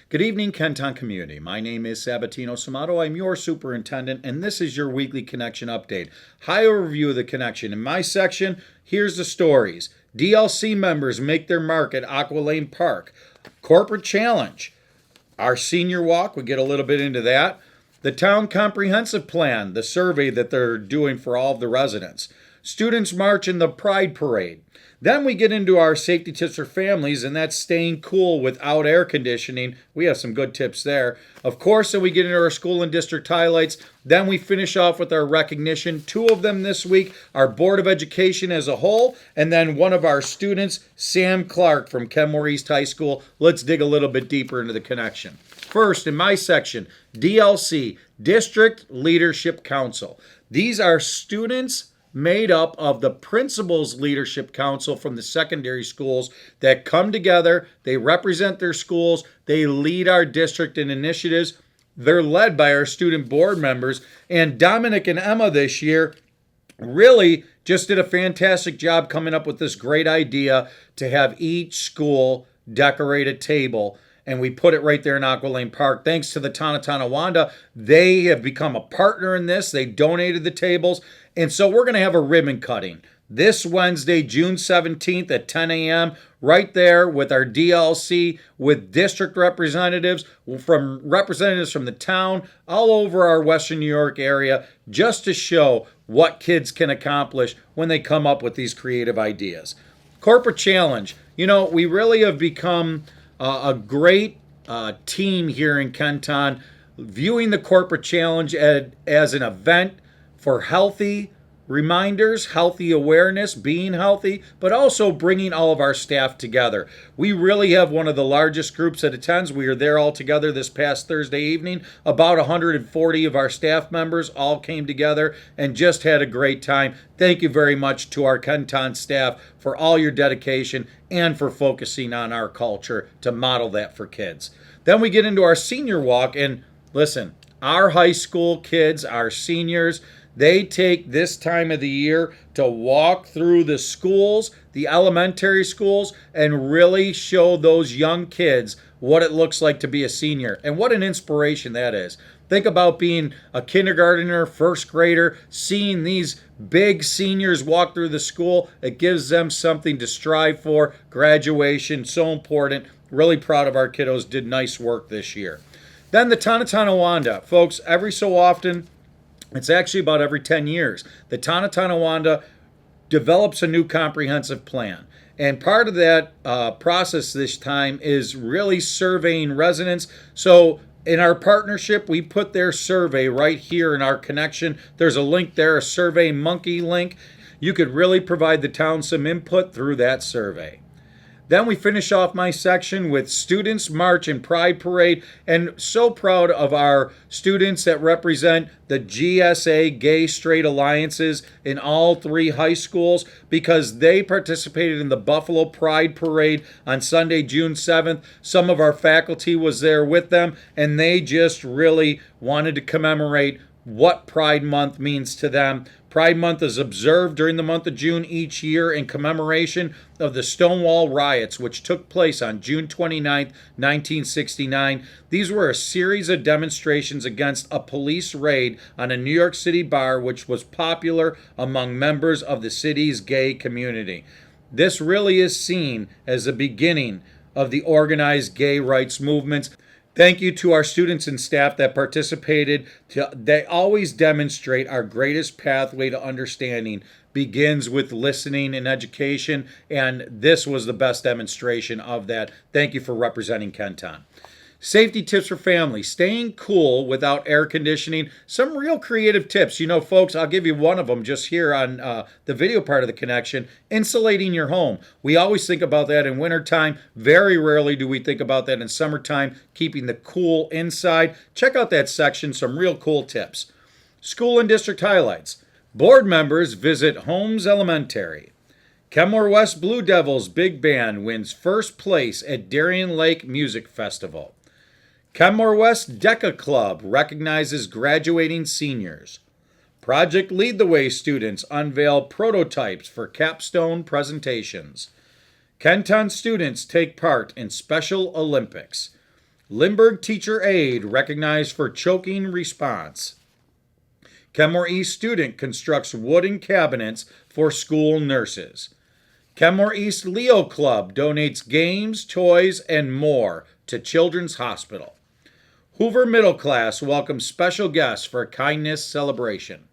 Good evening, Kenton community. My name is Sabatino Samato. I'm your superintendent, and this is your weekly Connection update. High overview of the Connection. In my section, here's the stories. DLC members make their mark at Aqua Lane Park. Corporate Challenge. Our senior walk, we get a little bit into that. The Town Comprehensive Plan, the survey that they're doing for all of the residents. Students march in the Pride Parade. Then we get into our safety tips for families, and that's staying cool without air conditioning. We have some good tips there. Of course, then we get into our school and district highlights. Then we finish off with our recognition. 2 of them this week, our Board of Education as a whole, and then one of our students, Sam Clark from Kenmore East High School. Let's dig a little bit deeper into the connection. First, in my section, DLC, District Leadership Council. These are students made up of the Principals Leadership Council from the secondary schools that come together. They represent their schools. They lead our district in initiatives. They're led by our student board members. And Dominic and Emma this year really just did a fantastic job coming up with this great idea to have each school decorate a table. And we put it right there in Aqua Lane Park. Thanks to the Kenmore-Tonawanda, they have become a partner in this. They donated the tables. And so we're going to have a ribbon cutting this Wednesday, June 17th at 10 a.m. right there with our DLC, with district representatives from the town all over our Western New York area, just to show what kids can accomplish when they come up with these creative ideas. Corporate Challenge. You know, we really have become a great team here in Kenton, viewing the Corporate Challenge as an event for healthy reminders, healthy awareness, being healthy, but also bringing all of our staff together. We really have one of the largest groups that attends. We are there all together this past Thursday evening. About 140 of our staff members all came together and just had a great time. Thank you very much to our Kenton staff for all your dedication and for focusing on our culture to model that for kids. Then we get into our senior walk, and listen, our high school kids, our seniors, they take this time of the year to walk through the schools, the elementary schools, and really show those young kids what it looks like to be a senior. And what an inspiration that is. Think about being a kindergartner, first grader, seeing these big seniors walk through the school. It gives them something to strive for. Graduation, so important. Really proud of our kiddos. Did nice work this year. Then the Kenmore-Tonawanda. Folks, every so often, it's actually about every 10 years, the Kenmore-Tonawanda develops a new comprehensive plan. And part of that process this time is really surveying residents. So in our partnership, we put their survey right here in our connection. There's a link there, a Survey Monkey link. You could really provide the town some input through that survey. Then we finish off my section with Students March and Pride Parade, and so proud of our students that represent the GSA Gay Straight Alliances in all 3 high schools, because they participated in the Buffalo Pride Parade on Sunday, June 7th. Some of our faculty was there with them, and they just really wanted to commemorate what Pride Month means to them. Pride Month is observed during the month of June each year in commemoration of the Stonewall Riots, which took place on June 29, 1969. These were a series of demonstrations against a police raid on a New York City bar, which was popular among members of the city's gay community. This really is seen as the beginning of the organized gay rights movements. Thank you to our students and staff that participated. They always demonstrate our greatest pathway to understanding begins with listening and education, and this was the best demonstration of that. Thank you for representing Kenton. Safety tips for families. Staying cool without air conditioning. Some real creative tips. You know, folks, I'll give you one of them just here on the video part of the connection. Insulating your home. We always think about that in wintertime. Very rarely do we think about that in summertime, keeping the cool inside. Check out that section. Some real cool tips. School and district highlights. Board members visit Holmes Elementary. Kenmore West Blue Devils Big Band wins first place at Darien Lake Music Festival. Kenmore West Deca Club recognizes graduating seniors. Project Lead the Way students unveil prototypes for capstone presentations. Kenton students take part in Special Olympics. Lindbergh teacher aide recognized for choking response. Kenmore East student constructs wooden cabinets for school nurses. Kenmore East Leo Club donates games, toys, and more to Children's Hospital. Hoover Middle Class welcomes special guests for a kindness celebration.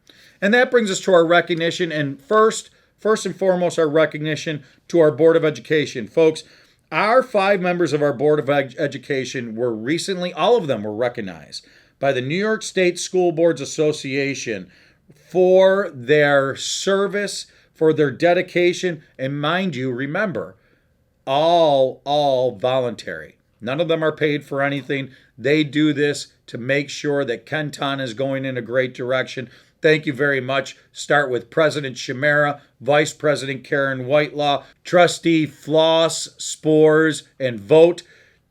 And that brings us to our recognition, and first and foremost, our recognition to our Board of Education. Folks, our 5 members of our Board of Education were recently, all of them were recognized by the New York State School Boards Association for their service, for their dedication, and mind you, remember, all voluntary. None of them are paid for anything. They do this to make sure that Kenton is going in a great direction. Thank you very much. Start with President Shamara, Vice President Karen Whitelaw, Trustee Floss, Spores, and Vote.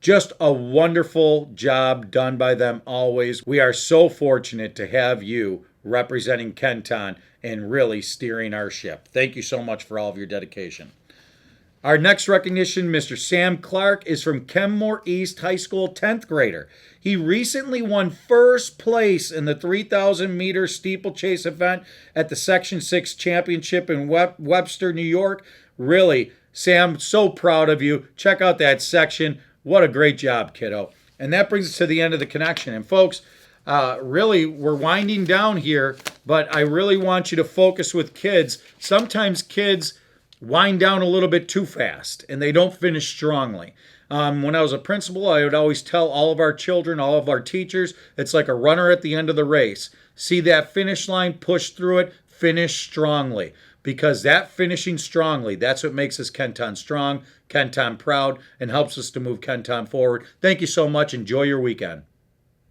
Just a wonderful job done by them always. We are so fortunate to have you representing Kenton and really steering our ship. Thank you so much for all of your dedication. Our next recognition, Mr. Sam Clark, is from Kenmore East High School 10th grader. He recently won first place in the 3,000-meter steeplechase event at the Section 6 Championship in Webster, New York. Really, Sam, so proud of you. Check out that section. What a great job, kiddo. And that brings us to the end of the connection. And folks, really, we're winding down here, but I really want you to focus with kids. Sometimes kids wind down a little bit too fast, and they don't finish strongly. When I was a principal, I would always tell all of our children, all of our teachers, it's like a runner at the end of the race. See that finish line, push through it, finish strongly. Because that finishing strongly, that's what makes us Kenton strong, Kenton proud, and helps us to move Kenton forward. Thank you so much. Enjoy your weekend.